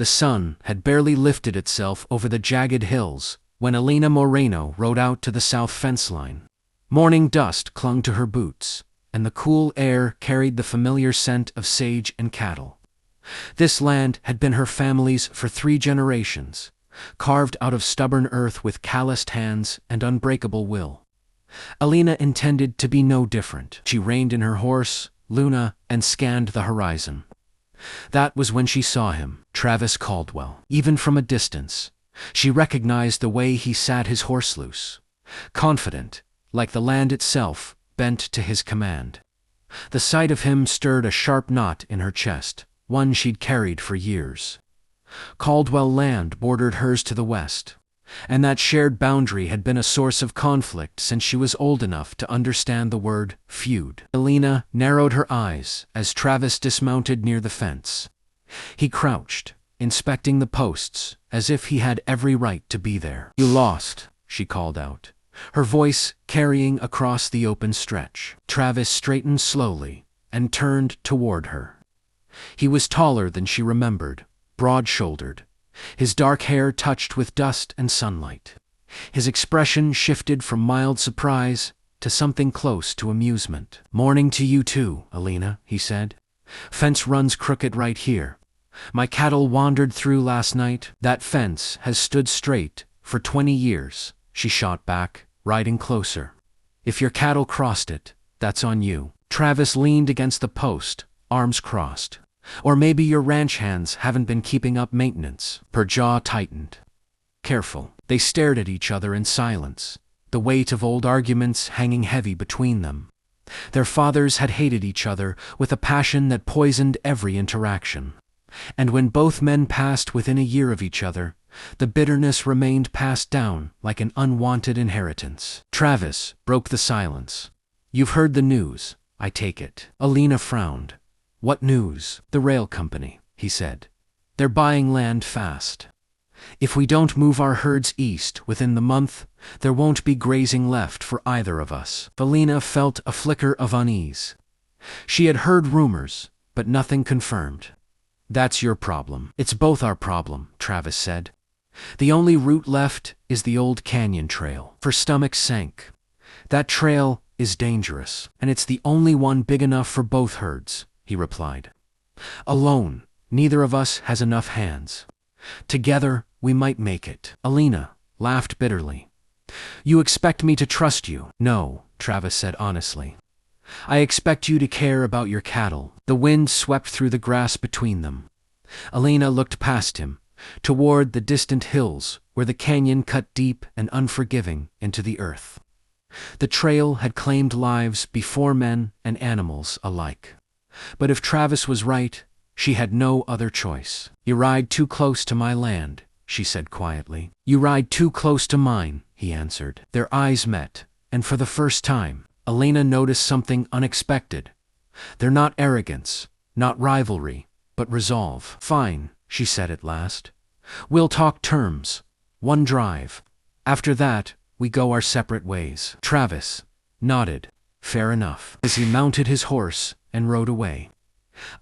The sun had barely lifted itself over the jagged hills when Elena Moreno rode out to the south fence line. Morning dust clung to her boots, and the cool air carried the familiar scent of sage and cattle. This land had been her family's for 3 generations, carved out of stubborn earth with calloused hands and unbreakable will. Elena intended to be no different. She reined in her horse, Luna, and scanned the horizon. That was when she saw him, Travis Caldwell. Even from a distance, she recognized the way he sat his horse loose, confident, like the land itself, bent to his command. The sight of him stirred a sharp knot in her chest, one she'd carried for years. Caldwell land bordered hers to the west, and that shared boundary had been a source of conflict since she was old enough to understand the word feud. Elena narrowed her eyes as Travis dismounted near the fence. He crouched, inspecting the posts, as if he had every right to be there. "You lost," she called out, her voice carrying across the open stretch. Travis straightened slowly and turned toward her. He was taller than she remembered, broad-shouldered, his dark hair touched with dust and sunlight. His expression shifted from mild surprise to something close to amusement. "Morning to you too, Elena," he said. "Fence runs crooked right here. My cattle wandered through last night." "That fence has stood straight for 20 years, she shot back, riding closer. "If your cattle crossed it, that's on you." Travis leaned against the post, arms crossed. "Or maybe your ranch hands haven't been keeping up maintenance." Her jaw tightened. "Careful." They stared at each other in silence, the weight of old arguments hanging heavy between them. Their fathers had hated each other with a passion that poisoned every interaction. And when both men passed within a year of each other, the bitterness remained passed down like an unwanted inheritance. Travis broke the silence. "You've heard the news, I take it." Elena frowned. "What news?" "The rail company," he said. "They're buying land fast. If we don't move our herds east within the month, there won't be grazing left for either of us." Elena felt a flicker of unease. She had heard rumors, but nothing confirmed. "That's your problem." "It's both our problem," Travis said. "The only route left is the old canyon trail." Her stomach sank. "That trail is dangerous, and it's the only one big enough for both herds," he replied. "Alone, neither of us has enough hands. Together, we might make it." Elena laughed bitterly. "You expect me to trust you?" "No," Travis said honestly. "I expect you to care about your cattle." The wind swept through the grass between them. Elena looked past him, toward the distant hills where the canyon cut deep and unforgiving into the earth. The trail had claimed lives before men and animals alike. But if Travis was right, she had no other choice. "You ride too close to my land," she said quietly. "You ride too close to mine," he answered. Their eyes met, and for the first time, Elena noticed something unexpected. They're not arrogance, not rivalry, but resolve. "Fine," she said at last. "We'll talk terms. 1 drive. After that, we go our separate ways." Travis nodded. "Fair enough," as he mounted his horse and rode away.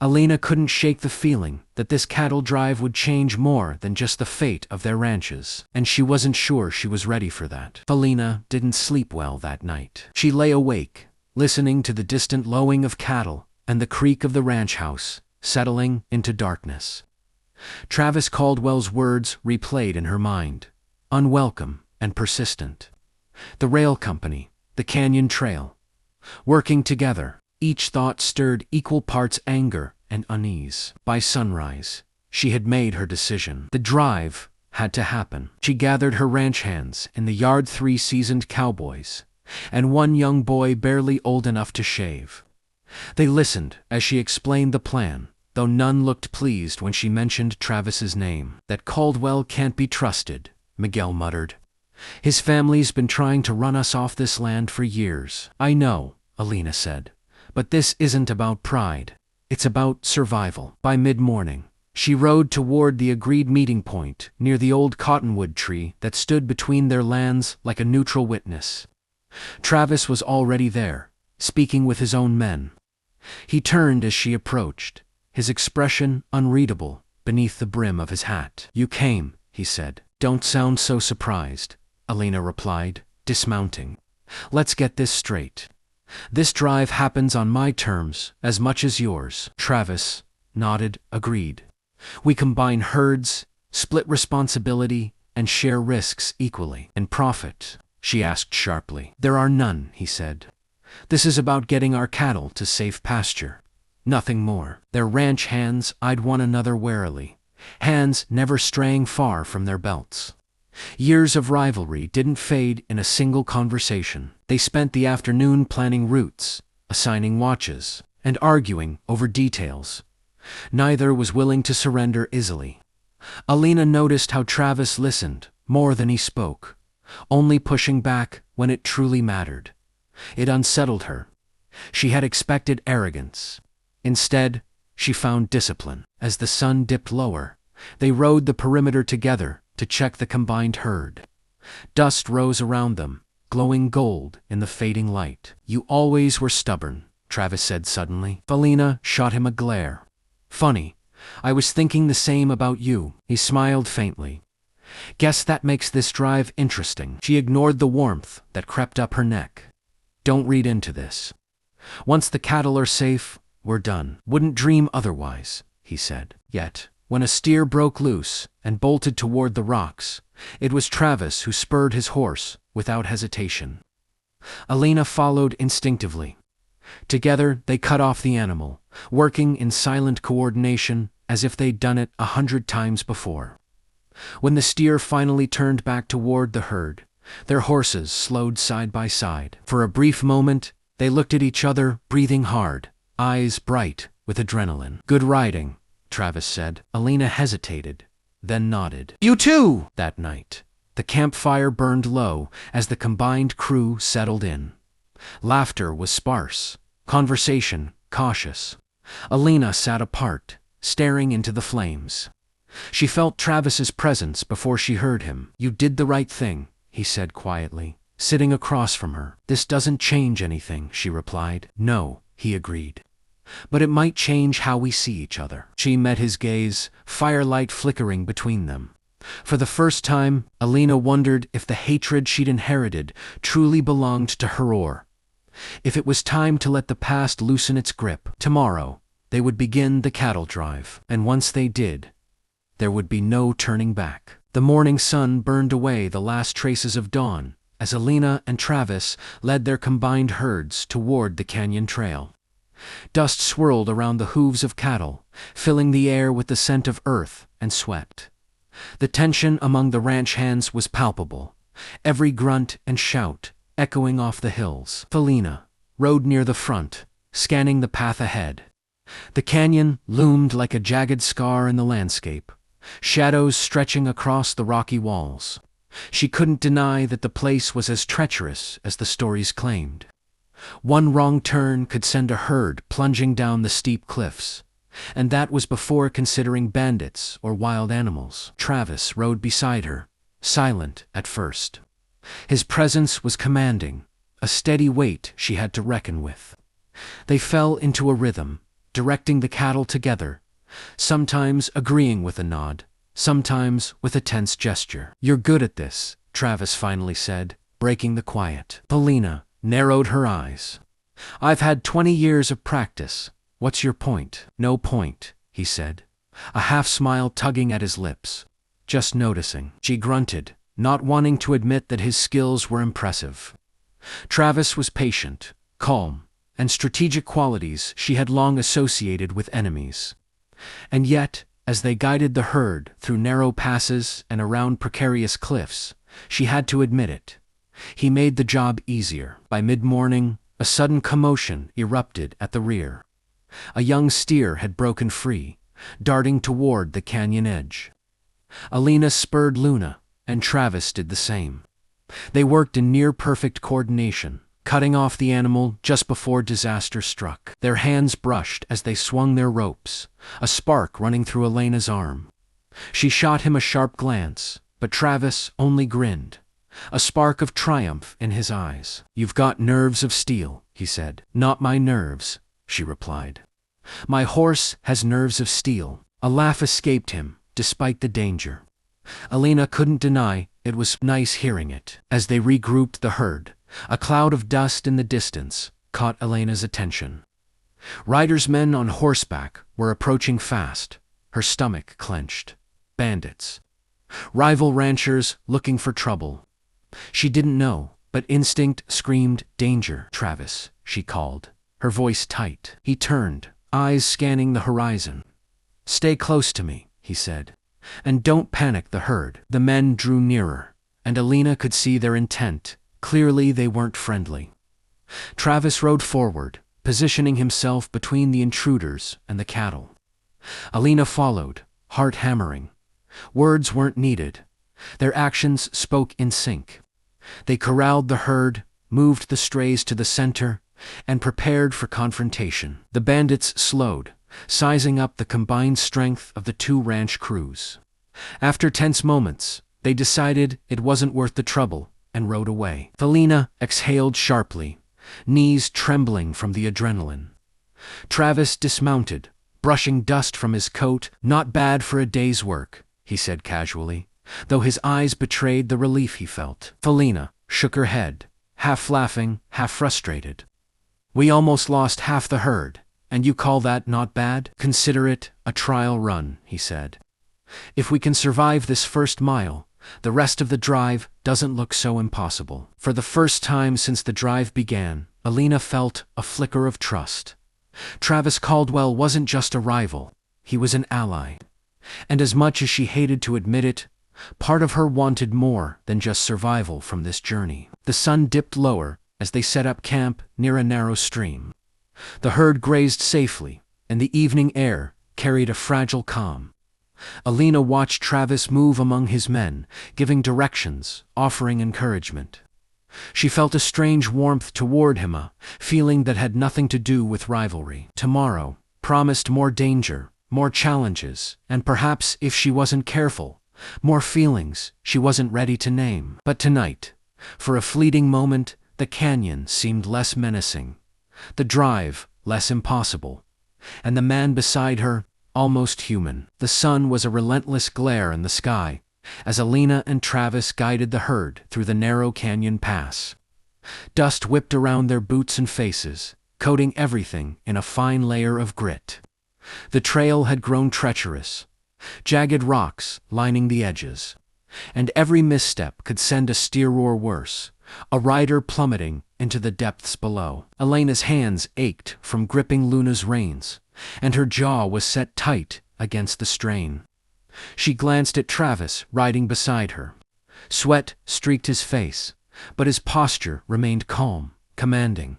Elena couldn't shake the feeling that this cattle drive would change more than just the fate of their ranches, and she wasn't sure she was ready for that. Elena didn't sleep well that night. She lay awake, listening to the distant lowing of cattle and the creak of the ranch house, settling into darkness. Travis Caldwell's words replayed in her mind, unwelcome and persistent. The rail company, the canyon trail. Working together, each thought stirred equal parts anger and unease. By sunrise, she had made her decision. The drive had to happen. She gathered her ranch hands in the yard, 3 seasoned cowboys, and 1 young boy barely old enough to shave. They listened as she explained the plan, though none looked pleased when she mentioned Travis's name. "That Caldwell can't be trusted," Miguel muttered. "His family's been trying to run us off this land for years." "I know," Elena said, "but this isn't about pride. It's about survival." By mid-morning, she rode toward the agreed meeting point near the old cottonwood tree that stood between their lands like a neutral witness. Travis was already there, speaking with his own men. He turned as she approached, his expression unreadable, beneath the brim of his hat. "You came," he said. "Don't sound so surprised," Elena replied, dismounting. "Let's get this straight. This drive happens on my terms as much as yours." Travis nodded, agreed. "We combine herds, split responsibility, and share risks equally." "And profit?" she asked sharply. "There are none," he said. "This is about getting our cattle to safe pasture. Nothing more." Their ranch hands eyed one another warily, hands never straying far from their belts. Years of rivalry didn't fade in a single conversation. They spent the afternoon planning routes, assigning watches, and arguing over details. Neither was willing to surrender easily. Elena noticed how Travis listened more than he spoke, only pushing back when it truly mattered. It unsettled her. She had expected arrogance. Instead, she found discipline. As the sun dipped lower, they rode the perimeter together to check the combined herd. Dust rose around them, glowing gold in the fading light. "You always were stubborn," Travis said suddenly. Elena shot him a glare. "Funny, I was thinking the same about you." He smiled faintly. "Guess that makes this drive interesting." She ignored the warmth that crept up her neck. "Don't read into this. Once the cattle are safe, we're done." "Wouldn't dream otherwise," he said. Yet, when a steer broke loose and bolted toward the rocks, it was Travis who spurred his horse without hesitation. Elena followed instinctively. Together they cut off the animal, working in silent coordination as if they'd done it 100 times before. When the steer finally turned back toward the herd, their horses slowed side by side. For a brief moment, they looked at each other, breathing hard, eyes bright with adrenaline. "Good riding," Travis said. Elena hesitated, then nodded. "You too!" That night, the campfire burned low as the combined crew settled in. Laughter was sparse, conversation cautious. Elena sat apart, staring into the flames. She felt Travis's presence before she heard him. "You did the right thing," he said quietly, sitting across from her. "This doesn't change anything," she replied. "No," he agreed. "But it might change how we see each other." She met his gaze, firelight flickering between them. For the first time, Elena wondered if the hatred she'd inherited truly belonged to her, or if it was time to let the past loosen its grip. Tomorrow, they would begin the cattle drive, and once they did, there would be no turning back. The morning sun burned away the last traces of dawn as Elena and Travis led their combined herds toward the canyon trail. Dust swirled around the hooves of cattle, filling the air with the scent of earth and sweat. The tension among the ranch hands was palpable, every grunt and shout echoing off the hills. Elena rode near the front, scanning the path ahead. The canyon loomed like a jagged scar in the landscape, shadows stretching across the rocky walls. She couldn't deny that the place was as treacherous as the stories claimed. One wrong turn could send a herd plunging down the steep cliffs, and that was before considering bandits or wild animals. Travis rode beside her, silent at first. His presence was commanding, a steady weight she had to reckon with. They fell into a rhythm, directing the cattle together, sometimes agreeing with a nod, sometimes with a tense gesture. "You're good at this," Travis finally said, breaking the quiet. Elena narrowed her eyes. "I've had 20 years of practice. What's your point?" "No point," he said, a half-smile tugging at his lips. "Just noticing." She grunted, not wanting to admit that his skills were impressive. Travis was patient, calm, and strategic qualities she had long associated with enemies. And yet, as they guided the herd through narrow passes and around precarious cliffs, she had to admit it. He made the job easier. By mid-morning, a sudden commotion erupted at the rear. A young steer had broken free, darting toward the canyon edge. Elena spurred Luna, and Travis did the same. They worked in near-perfect coordination, cutting off the animal just before disaster struck. Their hands brushed as they swung their ropes, a spark running through Elena's arm. She shot him a sharp glance, but Travis only grinned, a spark of triumph in his eyes. "You've got nerves of steel," he said. "Not my nerves," she replied. "My horse has nerves of steel." A laugh escaped him, despite the danger. Elena couldn't deny it was nice hearing it. As they regrouped the herd, a cloud of dust in the distance caught Elena's attention. Riders' men on horseback were approaching fast, her stomach clenched. Bandits. Rival ranchers looking for trouble. She didn't know, but instinct screamed, "Danger, Travis," she called, her voice tight. He turned, eyes scanning the horizon. "Stay close to me," he said, "and don't panic the herd." The men drew nearer, and Elena could see their intent. Clearly they weren't friendly. Travis rode forward, positioning himself between the intruders and the cattle. Elena followed, heart hammering. Words weren't needed. Their actions spoke in sync. They corralled the herd, moved the strays to the center, and prepared for confrontation. The bandits slowed, sizing up the combined strength of the two ranch crews. After tense moments, they decided it wasn't worth the trouble and rode away. Elena exhaled sharply, knees trembling from the adrenaline. Travis dismounted, brushing dust from his coat. "Not bad for a day's work," he said casually, though his eyes betrayed the relief he felt. Elena shook her head, half laughing, half frustrated. "We almost lost half the herd, and you call that not bad?" "Consider it a trial run," he said. "If we can survive this first mile, the rest of the drive doesn't look so impossible." For the first time since the drive began, Elena felt a flicker of trust. Travis Caldwell wasn't just a rival, he was an ally. And as much as she hated to admit it, part of her wanted more than just survival from this journey. The sun dipped lower as they set up camp near a narrow stream. The herd grazed safely, and the evening air carried a fragile calm. Elena watched Travis move among his men, giving directions, offering encouragement. She felt a strange warmth toward him, a feeling that had nothing to do with rivalry. Tomorrow promised more danger, more challenges, and perhaps, if she wasn't careful, more feelings she wasn't ready to name. But tonight, for a fleeting moment, the canyon seemed less menacing, the drive less impossible, and the man beside her almost human. The sun was a relentless glare in the sky as Elena and Travis guided the herd through the narrow canyon pass. Dust whipped around their boots and faces, coating everything in a fine layer of grit. The trail had grown treacherous, jagged rocks lining the edges, and every misstep could send a steer or worse, a rider plummeting into the depths below. Elena's hands ached from gripping Luna's reins, and her jaw was set tight against the strain. She glanced at Travis riding beside her. Sweat streaked his face, but his posture remained calm, commanding.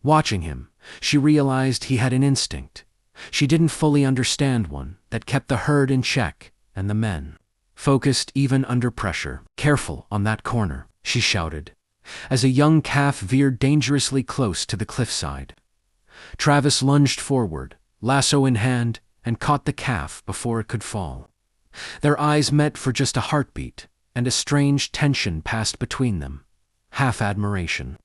Watching him, she realized he had an instinct. She didn't fully understand one, that kept the herd in check and the men focused even under pressure. "Careful on that corner," she shouted, as a young calf veered dangerously close to the cliffside. Travis lunged forward, lasso in hand, and caught the calf before it could fall. Their eyes met for just a heartbeat, and a strange tension passed between them. Half admiration,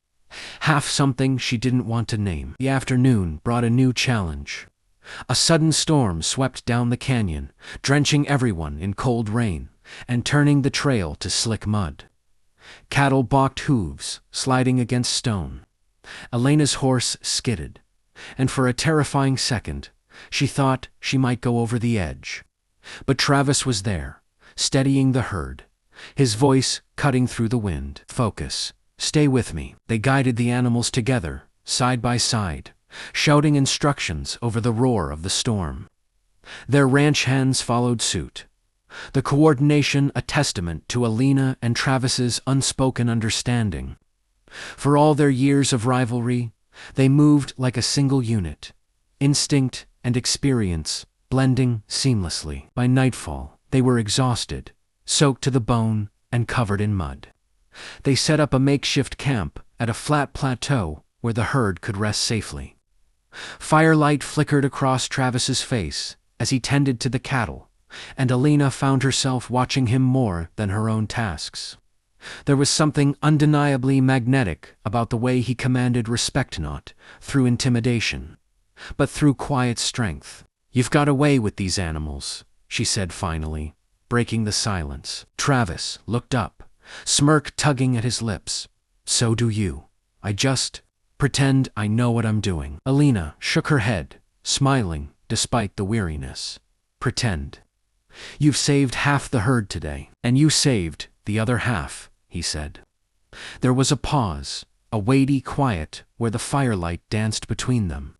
half something she didn't want to name. The afternoon brought a new challenge. A sudden storm swept down the canyon, drenching everyone in cold rain, and turning the trail to slick mud. Cattle balked hooves, sliding against stone. Elena's horse skidded, and for a terrifying second, she thought she might go over the edge. But Travis was there, steadying the herd, his voice cutting through the wind. "Focus. Stay with me." They guided the animals together, side by side, shouting instructions over the roar of the storm. Their ranch hands followed suit, the coordination a testament to Elena and Travis's unspoken understanding. For all their years of rivalry, they moved like a single unit, instinct and experience blending seamlessly. By nightfall, they were exhausted, soaked to the bone, and covered in mud. They set up a makeshift camp at a flat plateau where the herd could rest safely. Firelight flickered across Travis's face as he tended to the cattle, and Elena found herself watching him more than her own tasks. There was something undeniably magnetic about the way he commanded respect, not through intimidation, but through quiet strength. You've got away with these animals, she said finally, breaking the silence. Travis looked up, smirk tugging at his lips. So do you. I just pretend I know what I'm doing. Elena shook her head, smiling despite the weariness. Pretend. You've saved half the herd today, and you saved the other half, he said. There was a pause, a weighty quiet where the firelight danced between them.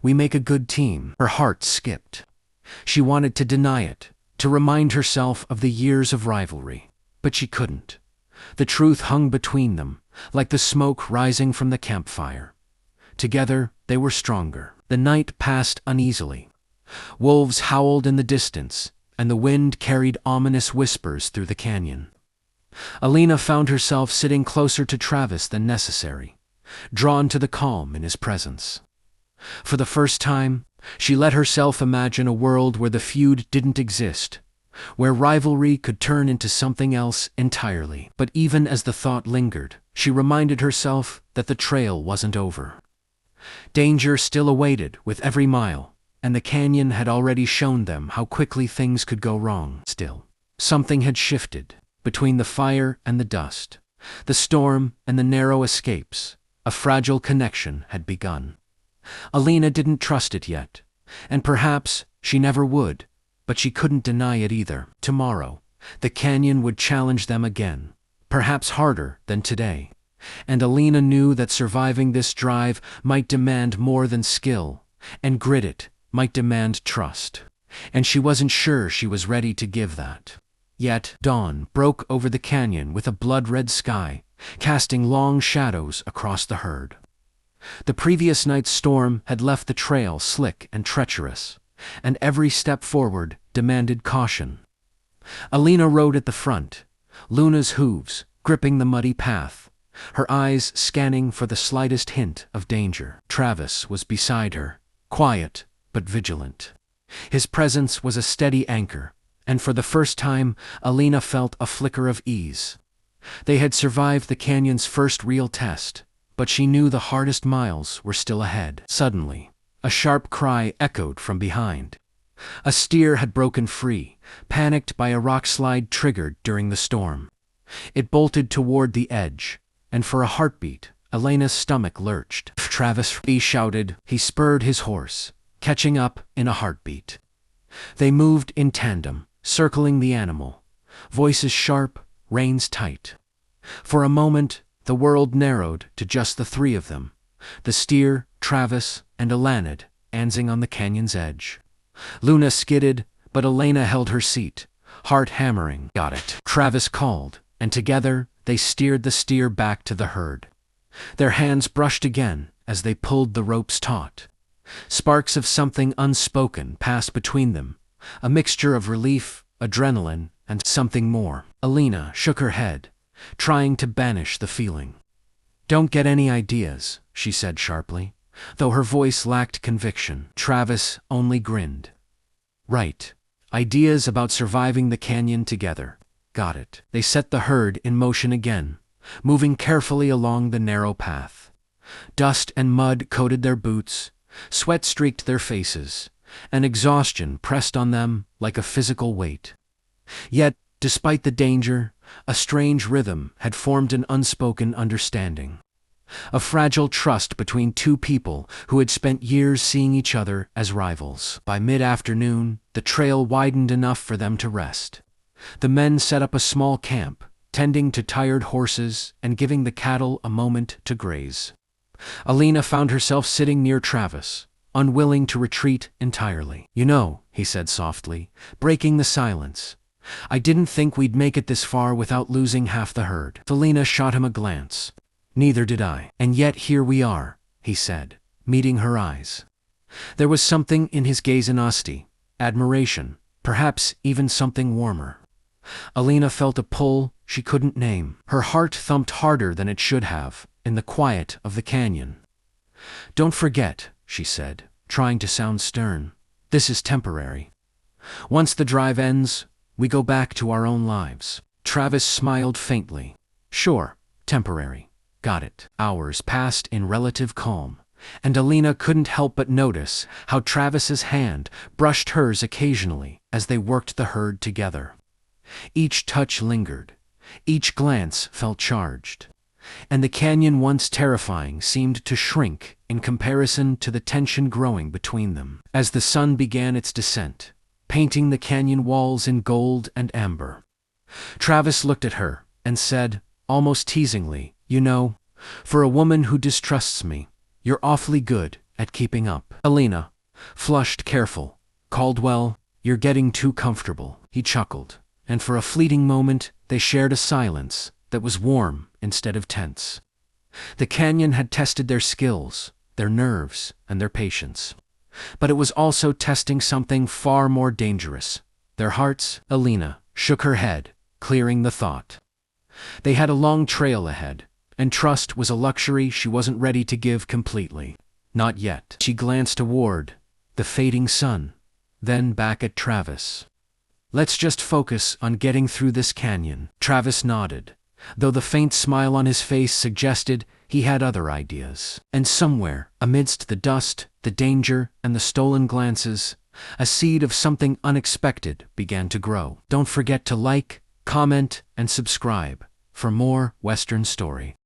We make a good team. Her heart skipped. She wanted to deny it, to remind herself of the years of rivalry, but she couldn't. The truth hung between them, like the smoke rising from the campfire. Together, they were stronger. The night passed uneasily. Wolves howled in the distance, and the wind carried ominous whispers through the canyon. Elena found herself sitting closer to Travis than necessary, drawn to the calm in his presence. For the first time, she let herself imagine a world where the feud didn't exist, where rivalry could turn into something else entirely. But even as the thought lingered, she reminded herself that the trail wasn't over. Danger still awaited with every mile, and the canyon had already shown them how quickly things could go wrong. Still, something had shifted. Between the fire and the dust, the storm and the narrow escapes, a fragile connection had begun. Elena didn't trust it yet, and perhaps she never would, but she couldn't deny it either. Tomorrow, the canyon would challenge them again, perhaps harder than today, and Elena knew that surviving this drive might demand more than skill, and grit it might demand trust, and she wasn't sure she was ready to give that. Yet, dawn broke over the canyon with a blood-red sky, casting long shadows across the herd. The previous night's storm had left the trail slick and treacherous, and every step forward demanded caution. Elena rode at the front, Luna's hooves gripping the muddy path, her eyes scanning for the slightest hint of danger. Travis was beside her, quiet but vigilant. His presence was a steady anchor, and for the first time, Elena felt a flicker of ease. They had survived the canyon's first real test, but she knew the hardest miles were still ahead. Suddenly, a sharp cry echoed from behind. A steer had broken free, panicked by a rock slide triggered during the storm. It bolted toward the edge, and for a heartbeat, Elena's stomach lurched. Travis, he shouted. He spurred his horse, catching up in a heartbeat. They moved in tandem, circling the animal, voices sharp, reins tight. For a moment, the world narrowed to just the three of them, the steer, Travis, and Elena, dancing on the canyon's edge. Luna skidded, but Elena held her seat, heart hammering. Got it, Travis called, and together they steered the steer back to the herd. Their hands brushed again as they pulled the ropes taut. Sparks of something unspoken passed between them, a mixture of relief, adrenaline, and something more. Elena shook her head, trying to banish the feeling. Don't get any ideas, she said sharply, though her voice lacked conviction. Travis only grinned. Right. Ideas about surviving the canyon together. Got it. They set the herd in motion again, moving carefully along the narrow path. Dust and mud coated their boots, sweat streaked their faces, and exhaustion pressed on them like a physical weight. Yet, despite the danger, a strange rhythm had formed an unspoken understanding. A fragile trust between two people who had spent years seeing each other as rivals. By mid-afternoon, the trail widened enough for them to rest. The men set up a small camp, tending to tired horses and giving the cattle a moment to graze. Elena found herself sitting near Travis, unwilling to retreat entirely. You know, he said softly, breaking the silence, I didn't think we'd make it this far without losing half the herd. Elena shot him a glance. Neither did I. And yet here we are, he said, meeting her eyes. There was something in his gaze in honesty, admiration, perhaps even something warmer. Elena felt a pull she couldn't name. Her heart thumped harder than it should have, in the quiet of the canyon. Don't forget, she said, trying to sound stern, this is temporary. Once the drive ends, we go back to our own lives. Travis smiled faintly. Sure, temporary. Got it. Hours passed in relative calm, and Elena couldn't help but notice how Travis's hand brushed hers occasionally as they worked the herd together. Each touch lingered, each glance felt charged, and the canyon once terrifying seemed to shrink in comparison to the tension growing between them. As the sun began its descent, painting the canyon walls in gold and amber, Travis looked at her and said, almost teasingly, "You know, for a woman who distrusts me, you're awfully good at keeping up." Elena, flushed careful, "Caldwell, you're getting too comfortable," he chuckled, and for a fleeting moment they shared a silence that was warm instead of tense. The canyon had tested their skills, their nerves, and their patience. But it was also testing something far more dangerous, their hearts. Elena shook her head, clearing the thought. They had a long trail ahead, and trust was a luxury she wasn't ready to give completely. Not yet. She glanced toward the fading sun, then back at Travis. "Let's just focus on getting through this canyon." Travis nodded, though the faint smile on his face suggested he had other ideas. And somewhere, amidst the dust, the danger, and the stolen glances, a seed of something unexpected began to grow. Don't forget to like, comment, and subscribe for more Western Story.